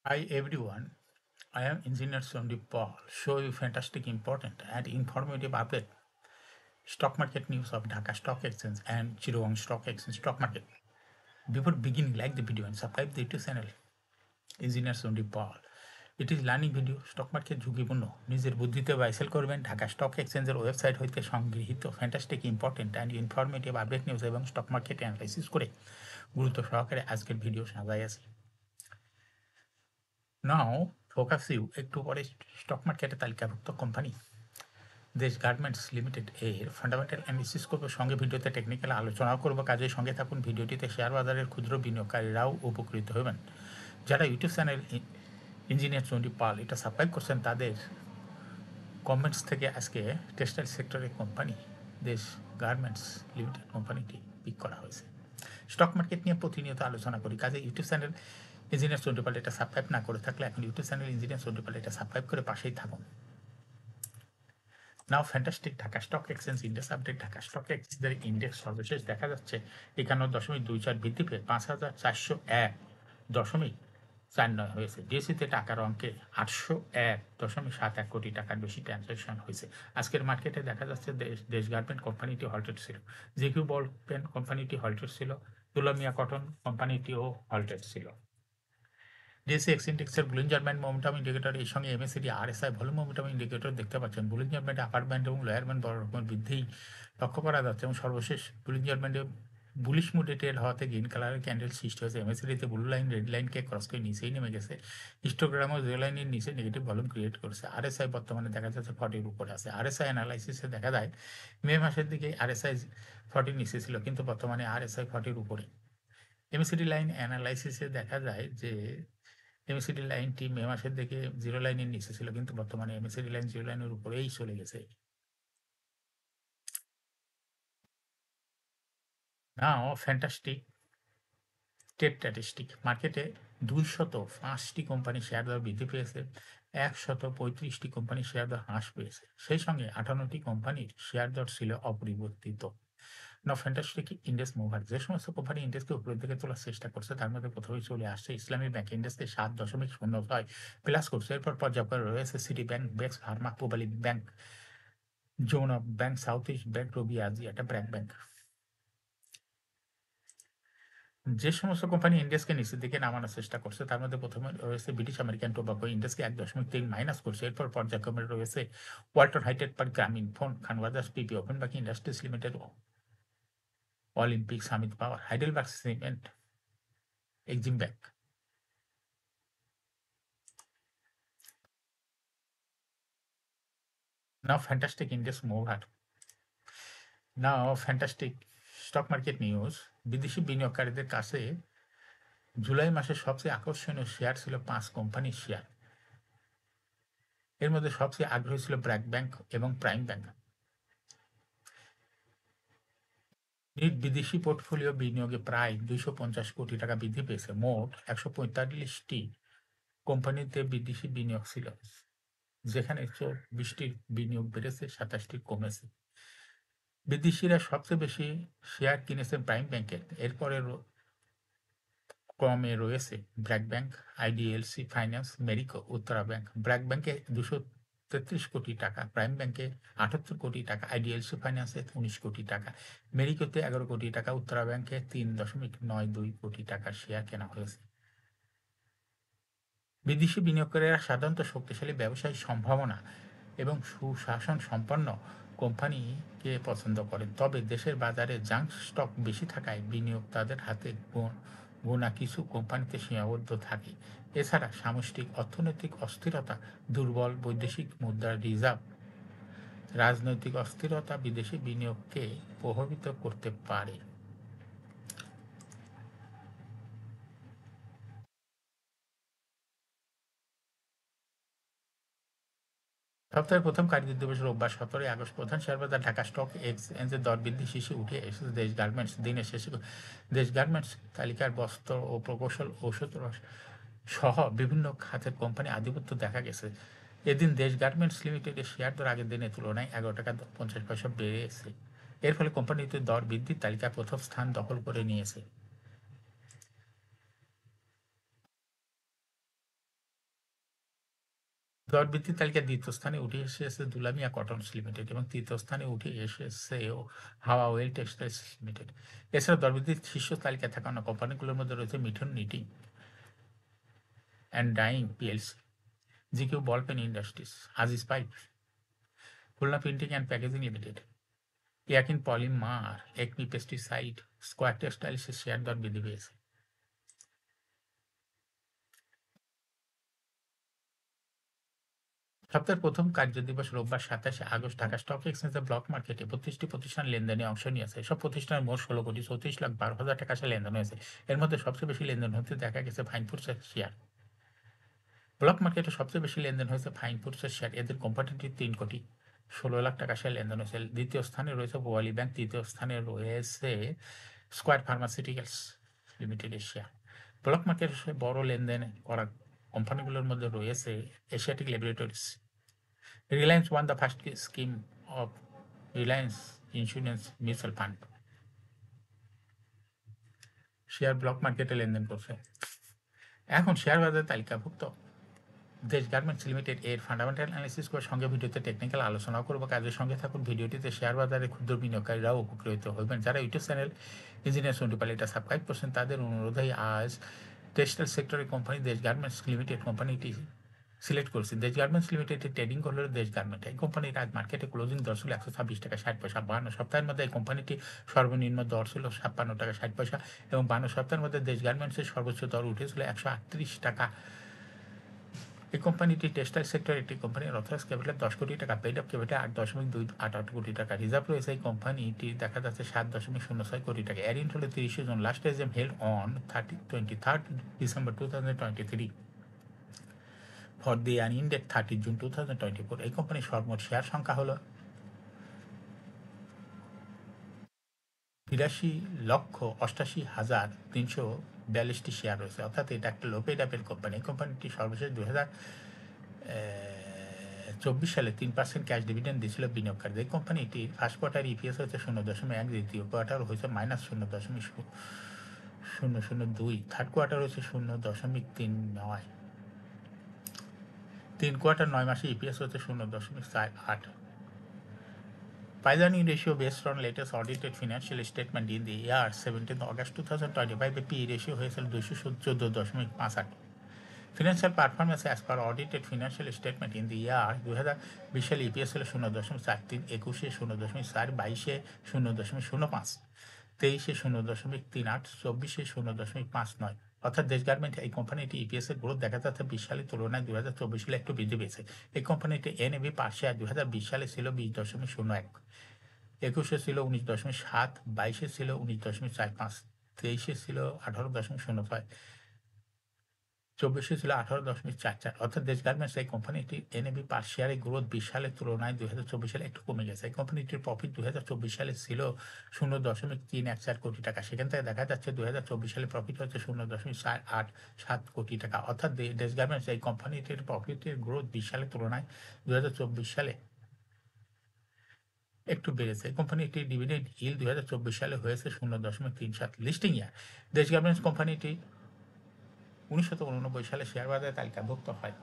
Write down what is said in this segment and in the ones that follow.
Hi everyone, I am Engineer Sandeep Paul. Show you fantastic, important and informative update. Stock market news of Dhaka Stock Exchange and Chittagong Stock Exchange stock market. Before beginning, like the video and subscribe the YouTube channel. Engineer Sandeep Paul. It is learning video. Stock market ঝুঁকিপূর্ণ নিজের বুদ্ধিতে বাইসেল করবেন Dhaka stock এক্সচেঞ্জের website হইতে সংগৃহীত fantastic important and informative update news এবং stock market analysis করে গুরুত্ব সহকারে আজকের ভিডিও সাজাই আছে। নাও ফোকাস ইউ একটু পরে স্টক মার্কেটে তালিকাভুক্ত কোম্পানি দেশ গার্মেন্টস লিমিটেড এর ফান্ডামেন্টাল অ্যানালিসিস করবো, সঙ্গে ভিডিওতে টেকনিক্যাল আলোচনাও করবো। কাজের সঙ্গে থাকুন, ভিডিওটিতে শেয়ার বাজারের ক্ষুদ্র বিনিয়োগকারীরাও উপকৃত হবেন। যারা YouTube channel engineer Sandip Pal এটা সাবস্ক্রাইব করছেন তাদের কমেন্টস থেকে আজকে টেক্সটাইল সেক্টরের কোম্পানি দেশ গার্মেন্টস লিমিটেড কোম্পানিটি পিক করা হয়েছে। স্টক মার্কেট নিয়ে প্রতিনিয়ত আলোচনা করি, কাজে YouTube channel engineer Sandip Pal এটা সাবস্ক্রাইব না করে থাকলে এখন YouTube channel engineer Sandip Pal এটা সাবস্ক্রাইব করে পাশেই থাকুন। Now fantastic Dhaka stock exchange index update. Dhaka stock এক্সচেঞ্জের ইন্ডেক্স সর্বশেষ দেখা যাচ্ছে 51.24 বৃদ্ধি পেয়ে 5401.49 হয়েছে। ডিএসসিতে টাকার অঙ্কে 801.71 কোটি টাকার বেশি ট্রানজ্যাকশন হয়েছে। আজকের মার্কেটে দেখা যাচ্ছে দেশ গার্মেন্ট কোম্পানিটি হল্টেড ছিল, জেকিউ বল পেন কোম্পানিটি হল্টেড ছিল, তুলামিয়া কটন কোম্পানিটিও হল্টেড ছিল। ডিএসসি এক্স ইন্ডেক্সের বুলিঞ্জার ব্যান্ড মোমেন্টাম ইন্ডিকেটর এর সঙ্গে MACD RSI volume momentum indicator দেখতে পাচ্ছেন। বুলিঞ্জার ব্যান্ডে আপার ব্যান্ড এবং লোয়ার ব্যান্ড বড় রকমের বৃদ্ধি লক্ষ্য করা যাচ্ছে এবং সর্বশেষ বুলিঞ্জার ব্যান্ডে বুলিশ মুডে ট্রেড হওয়াতে গ্রিন কালারের ক্যান্ডেল সৃষ্টি হয়েছে। এমএসিডিতে ব্লু লাইন রেড লাইনকে ক্রস করে নিচেই নেমে গেছে। হিস্টোগ্রামও জিরো লাইনের নিচে নেগেটিভ ভলিউম ক্রিয়েট করেছে। আরএসআই বর্তমানে দেখা যাচ্ছে 40 উপরে আছে। আরএসআই অ্যানালাইসিসে দেখা যায় মে মাসের দিকে আরএসআই 40 নিচে ছিল, কিন্তু বর্তমানে আরএসআই 40 উপরে। এমএসিডি লাইন অ্যানালাইসিসে দেখা যায় যে এমএসিডি লাইনটি মে মাসের দিকে জিরো লাইনের নিচে ছিল, কিন্তু বর্তমানে এমএসিডি লাইন জিরো লাইনের উপরেই চলে গেছে। নাও ফ্যান্টাস্টিক ট্রেড স্ট্যাটিস্টিক। মার্কেটে 205টি কোম্পানি শেয়ার দর বৃদ্ধি পেয়েছে, 135টি কোম্পানি শেয়ার দর হ্রাস পেয়েছে। সেই সঙ্গে 58টি কোম্পানির শেয়ার দর ছিল অপরিবর্তিত। নাও ফ্যান্টাস্টিক ইন্ডেক্স মুভার। যে সমস্ত কোম্পানি ইন্ডেক্সকে উপরের দিকে তোলার চেষ্টা করছে তার মধ্যে প্রথমেই চলে আসছে ইসলামী ব্যাংক। ইন্ডেক্সকে 7.06 প্লাস করছে। এরপর পর্যায়ক্রমে রয়েছে সিটি ব্যাংক, বেক্স pharma, Pubali bank, Jamuna bank, south east bank, Robi Axiata, BRAC bank. যে সমস্ত কোম্পানি ইন্ডেক্সকে নিচের দিকে নামানোর চেষ্টা করছে তার মধ্যে প্রথমে রয়েছে ব্রিটিশ আমেরিকান টোবাকো। ইন্ডেক্সকে 1.3 মাইনাস করছে। এরপর পর্যায়ক্রমে রয়েছে ওয়ালটন হাইটেক পার্ক, গ্রামীণ ফোন, খানবাজার, পিপি, ওপেনবাকি ইন্ডাস্ট্রিজ লিমিটেড, অলিম্পিক, সামিত পাওয়ার, হাইডেলবার্গ সিমেন্ট, এক্সিম ব্যাংক। নাও ফ্যান্টাস্টিক ইন্ডেক্স মুভার। নাও ফ্যান্টাস্টিক স্টক মার্কেট নিউজ। বিদেশি বিনিয়োগকারীদের কাছে জুলাই মাসে সবচেয়ে আকর্ষণীয় শেয়ার ছিল 5 কোম্পানির শেয়ার। এর মধ্যে সবচেয়ে আগ্রহী ছিল ব্র্যাক ব্যাংক এবং প্রাইম ব্যাংক। বিদেশি পোর্টফোলিও বিনিয়োগে প্রায় 250 কোটি টাকা বৃদ্ধি পেয়েছে। মোট 145টি কোম্পানিতে বিদেশি বিনিয়োগ ছিল, যেখানে 24টির বিনিয়োগ বেড়েছে, 27টির কমেছে। বিদেশিরা সবচেয়ে বেশি শেয়ার কিনেছেন প্রাইম ব্যাংকের, এরপরে ক্রমে রয়েছে BRAC bank, IDLC finance, merry-go, Uttara bank. BRAC ব্যাংকে 233 কোটি টাকা, প্রাইম ব্যাংকে 78 কোটি টাকা, আইডিএলসি ফাইন্যান্সে 19 কোটি টাকা, মেরিকোতে 11 কোটি টাকা, উত্তরা ব্যাংকে 3.92 কোটি টাকার শেয়ার কেনা হয়েছে। বিদেশি বিনিয়োগকারীরা সাধারণত শক্তিশালী ব্যবসায়িক সম্ভাবনা এবং সুশাসন সম্পন্ন কোম্পানিকে পছন্দ করেন, তবে দেশের বাজারে জাঙ্ক স্টক বেশি থাকায় বিনিয়োগ তাদের হাতে গোনা কিছু কোম্পানিতে সীমাবদ্ধ থাকে। এছাড়া সামষ্টিক অর্থনৈতিক অস্থিরতা, দুর্বল বৈদেশিক মুদ্রার রিজার্ভ, রাজনৈতিক অস্থিরতা বিদেশি বিনিয়োগকে প্রভাবিত করতে পারে। সপ্তাহের প্রথম কার্যদিবস রোববার 17 আগস্ট প্রধান শেয়ারবাজার ঢাকা স্টক এক্সচেঞ্জের দর বৃদ্ধি শীর্ষে উঠে এসেছে দেশ গার্মেন্টস। দিনের শেষে দেশ গার্মেন্টস তালিকার বস্ত্র ও প্রকৌশল, ঔষধ সহ বিভিন্ন খাতের কোম্পানি আধিপত্য দেখা গেছে। এদিন দেশ গার্মেন্টস লিমিটেডের শেয়ার দর আগের দিনের তুলনায় 11 টাকা 50 পয়সা বেড়েছে। এর ফলে কোম্পানিটির দর বৃদ্ধির তালিকায় প্রথম স্থান দখল করে নিয়েছে। দরবৃদ্ধি তালিকায় দ্বিতীয় স্থানে উঠে এসেছে দুলামিয়া কটনস লিমিটেড এবং তৃতীয় স্থানে উঠে এসেছে হাওয়া ওয়েল টেক্সটাইলস লিমিটেড। এছাড়া দরবৃদ্ধির শীর্ষ তালিকায় থাকা অন্য কোম্পানিগুলোর মধ্যে রয়েছে Mithun knitting and dyeing PLC, GQ ball pen industries, Aziz pipe, Khulna printing and packaging limited, Yeakin polymer, Acme pesticide, square টেক্সটাইলসের শেয়ার দর বৃদ্ধি পেয়েছে। সপ্তাহের প্রথম কার্যদিবস রোববার 27 আগস্ট ঢাকা স্টক এক্সচেঞ্জের ব্লক মার্কেটে 32টি প্রতিষ্ঠান লেনদেনে অংশ নিয়েছে। সব প্রতিষ্ঠানের মোট 16,34,12,000 টাকা লেনদেন হয়েছে। এর মধ্যে সবচেয়ে বেশি লেনদেন হতে দেখা গেছে ফাইন ফুডসের শেয়ার। ব্লক মার্কেটে সবচেয়ে বেশি লেনদেন হয়েছে ফাইন ফুডসের শেয়ার। এদের কোম্পানিটি 3,16,00,000 টাকা লেনদেন হয়েছে। দ্বিতীয় স্থানে রয়েছে বোয়ালি ব্যাংক, তৃতীয় স্থানে রয়েছে স্কোয়ার ফার্মাসিউটিক্যালস লিমিটেডের শেয়ার। ব্লক মার্কেটে বড় লেনদেন করা কোম্পানিগুলোর মধ্যে রয়েছে Asiatic laboratories, Reliance one the first scheme of Reliance insurance mutual fund. Share block মার্কেটে লেনদেন করছে। এখন শেয়ার বাজারে তালিকাভুক্ত দেশ গার্মেন্টস লিমিটেড এর ফান্ডামেন্টাল অ্যানালিসিস করে সঙ্গে ভিডিওতে টেকনিক্যাল আলোচনা করবো। কাজের সঙ্গে থাকুন। ভিডিওটিতে শেয়ার বাজারে ক্ষুদ্র বিনিয়োগকারীরাও উপকৃত হবেন। যারা ইউটিউব চ্যানেল ইঞ্জিনিয়ার সন্টুপাল এটা সাবস্ক্রাইব করছেন তাদের অনুরোধেই আজ টেক্সটাইল সেক্টরের কোম্পানি দেশ গার্মেন্টস লিমিটেড কোম্পানিটি সিলেক্ট করেছি। দেশ গার্মেন্টস লিমিটেডের ট্রেডিং করলো দেশ গার্মেন্ট। এই কোম্পানির আজ মার্কেটে ক্লোজিং দর ছিল 126 টাকা 60 পয়সা। 52 সপ্তাহের মধ্যে এই কোম্পানিটি সর্বনিম্ন দর ছিল 56 টাকা 60 পয়সা এবং 52 সপ্তাহের মধ্যে দেশ গার্মেন্টসের সর্বোচ্চ দর উঠেছিল 138 টাকা। এই কোম্পানিটি টেক্সটাইল সেক্টরের একটি কোম্পানির অথরাইজ ক্যাপিটাল 10 কোটি টাকা, পেইড আপ ক্যাপিটাল 8.288 কোটি টাকা, রিজার্ভ রয়েছে এই কোম্পানিটি দেখা যাচ্ছে 7.06 কোটি টাকা। এরিয়েন্ট হলো 30 জন। Last AGM held on 23rd December 2023 for the year ended 30 June 2024। এই কোম্পানির সর্বমোট শেয়ার সংখ্যা হলো 82,88,342টি শেয়ার রয়েছে, অর্থাৎ এটা একটা লো পেইড আপের কোম্পানি। এই কোম্পানিটি সর্বশেষ 2024 সালে 3% ক্যাশ ডিভিডেন্ড দিয়েছিল বিনিয়োগকারীদের। এই কোম্পানিটি ফার্স্ট কোয়ার্টার ইপিএস হয়েছে 0.1, দ্বিতীয় কোয়ার্টার হয়েছে -0.002, থার্ড কোয়ার্টার হয়েছে 0.39, 3 কোয়ার্টার 9 মাসে ইপিএস হচ্ছে 0.48। Pioneering ratio based on latest audited financial statement in the year 17 August 2025, the P/E ratio হয়েছিল 214.58। Financial performance as per audited financial statement in the year 2020 সালে EPS ছিল 0.43, 21 0.4, 22 0.05, 23 0.38, 24 0.59। অর্থাৎ দেশ garment এই কোম্পানিটি ইপিএস এর গ্রোথ দেখা যাচ্ছে 20 সালের তুলনায় 2024 সালে একটু বৃদ্ধি পেয়েছে। এই কোম্পানিটি এনএবি পার শেয়ার 2020 সালে ছিল 20.01, 21 ছিল 19.7, 22 ছিল 19.45, 23 ছিল 18.06, 24 ছিল 18.44। অর্থাৎ দেশ গার্মেন্টস এই কোম্পানিটি এনএবি পার শেয়ারের গ্রোথ 20 সালের তুলনায় 2024 সালে একটু কমে গেছে। এই কোম্পানিটির প্রফিট 2024 সালে ছিল 0.314 কোটি টাকা। সেখান থেকে দেখা যাচ্ছে 2024 সালে প্রফিট হচ্ছে 0.487 কোটি টাকা। অর্থাৎ দেশ গার্মেন্টস এই কোম্পানিটির প্রফিটের গ্রোথ 20 সালের তুলনায় 2024 সালে একটু বেড়েছে। এই কোম্পানিটির ডিভিডেন্ড ইল্ড 2024 সালে হয়েছে 0.37। লিস্টিং ইয়ার দেশ গার্মেন্টস কোম্পানিটি 1989 সালে শেয়ার বাজারে তালিকাভুক্ত হয়।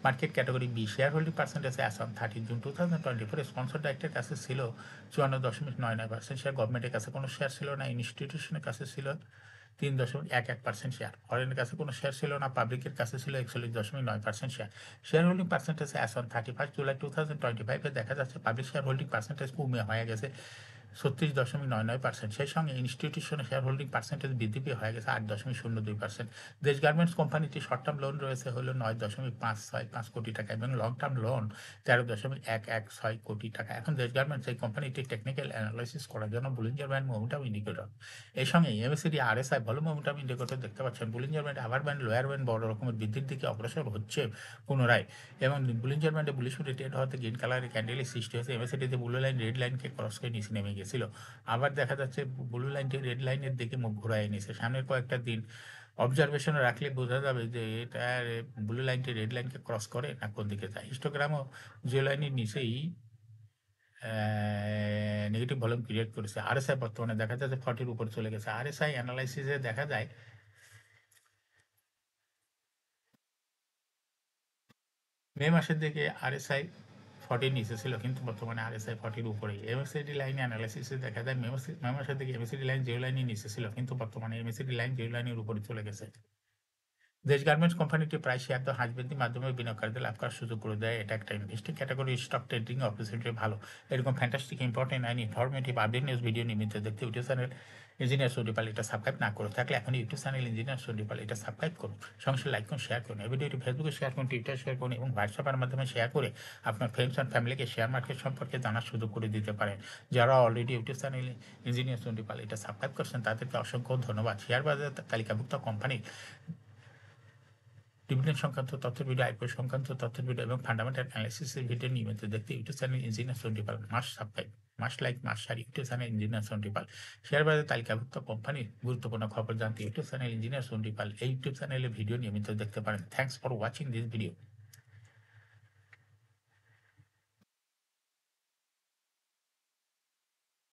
Market category B. Share holding percentage as on 30 June 2024 sponsor ডাইরেক্টের কাছে ছিল 54.99%। শেয়ার গভর্নমেন্টের কাছে কোনো শেয়ার ছিল না। ইনস্টিটিউশনের কাছে ছিল 3.11% শেয়ার। ফরেনের কাছে কোনো শেয়ার ছিল না। পাবলিকের কাছে ছিল 41.9% share. Share holding percentage as on 31 July 2025 দেখা যাচ্ছে পাবলিক শেয়ার হোল্ডিং পার্সেন্টেজ কমে হয়ে গেছে 36.99%। সেই সঙ্গে ইনস্টিটিউশনের শেয়ার হোল্ডিং পার্সেন্টেজ বৃদ্ধি পেয়ে হয়ে গেছে 8.02%। দেশ গার্মেন্টস কোম্পানিটি শর্ট টার্ম লোন রয়েছে হলো 9.565 কোটি টাকা এবং লং টার্ম লোন 13.116 কোটি টাকা। এখন দেশ গার্মেন্টস এই কোম্পানিটি টেকনিক্যাল অ্যানালাইসিস করার জন্য বুলিঞ্জার ব্যান্ড মোমেন্টাম ইন্ডিকেটর, এই সঙ্গে MACD RSI volume momentum indicator দেখতে পাচ্ছেন। Bollinger band upper band lower band বড় রকমের বৃদ্ধির দিকে অগ্রসর হচ্ছে পুনরায় এবং বুলিঞ্জার ব্যান্ডে বুলিশ ট্রেড হতে গ্রিন কালারের ক্যান্ডেলের সৃষ্টি হয়েছে। এমএসিডিতে ব্লু লাইন রেড লাইনকে ক্রস করে নিচে নেমে গেছিল। আবার দেখা যাচ্ছে ব্লু লাইনটি রেড লাইনের দিকে মুখ ঘুরাই নিছে। সামনের কয়েকটা দিন অবজারভেশনে রাখলে বোঝা যাবে যে এটা ব্লু লাইনটি রেড লাইনকে ক্রস করে না কোন দিকে যায়। হিস্টোগ্রামও যে লাইনের নিচেই নেগেটিভ ভলিউম ক্রিয়েট করেছে। আরএসআই বর্তমানে দেখা যাচ্ছে 40 উপরে চলে গেছে। আরএসআই অ্যানালাইসিসে দেখা যায় মে মাসের দিকে আরএসআই 40 নিচে ছিল কিন্তু বর্তমানে আরএসআই 40 উপরেই। এমএসিডি লাইনে অ্যানালাইসিসে দেখা যায় মে মাসের দিকে এমএসিডি লাইন জিও লাইনের নিচে ছিল কিন্তু বর্তমানে এমএসিডি লাইন জিও লাইনের উপরে চলে গেছে। দেশ গার্মেন্টস কোম্পানিটি প্রায় শেয়ার দর হ্রাস বৃদ্ধির মাধ্যমে বিনিয়োগকারীদের লাভ করার সুযোগ করে দেয়। এটা একটা investing category, stock trading opportunity ভালো। এরকম fantastic important and informative update news video নিয়মিত দেখতে ইউটিউব চ্যানেল ইঞ্জিনিয়ার সৌদিপাল এটা সাবস্ক্রাইব না করে থাকলে এখন ইউটিউব চ্যানেল ইঞ্জিনিয়ার সৌদিপাল এটা সাবস্ক্রাইব করুন। সঙ্গে লাইক করুন, শেয়ার করুন। এই ভিডিওটি ফেসবুকে শেয়ার করুন, টুইটার শেয়ার করুন এবং হোয়াটসঅ্যাপের মাধ্যমে শেয়ার করে আপনার ফ্রেন্ডস অ্যান্ড ফ্যামিলিকে শেয়ার মার্কেট সম্পর্কে জানার সুযোগ করে দিতে পারেন। যারা অলরেডি ইউটিউব চ্যানেল ইঞ্জিনিয়ার সৌদিপাল এটা সাবস্ক্রাইব করছেন তাদেরকে অসংখ্য ধন্যবাদ। শেয়ার বাজার তালিকাভুক্ত কোম্পানি ডিভিডেন্ড সংক্রান্ত তথ্যের ভিডিও, আইপিও সংক্রান্ত তথ্যের ভিডিও এবং ফান্ডামেন্টাল অ্যানালিসিসের ভিডিও নিয়মিত দেখতে YouTube channel engineer Sandipal must subscribe, must like, must share YouTube channel engineer Sandipal. Share বাজারে তালিকাভুক্ত কোম্পানির গুরুত্বপূর্ণ খবর জানতে ইউটিউব চ্যানেল ইঞ্জিনিয়ার সন্ডিপাল এই ইউটিউব চ্যানেলে ভিডিও নিয়মিত দেখতে পারেন। Thanks for watching this video.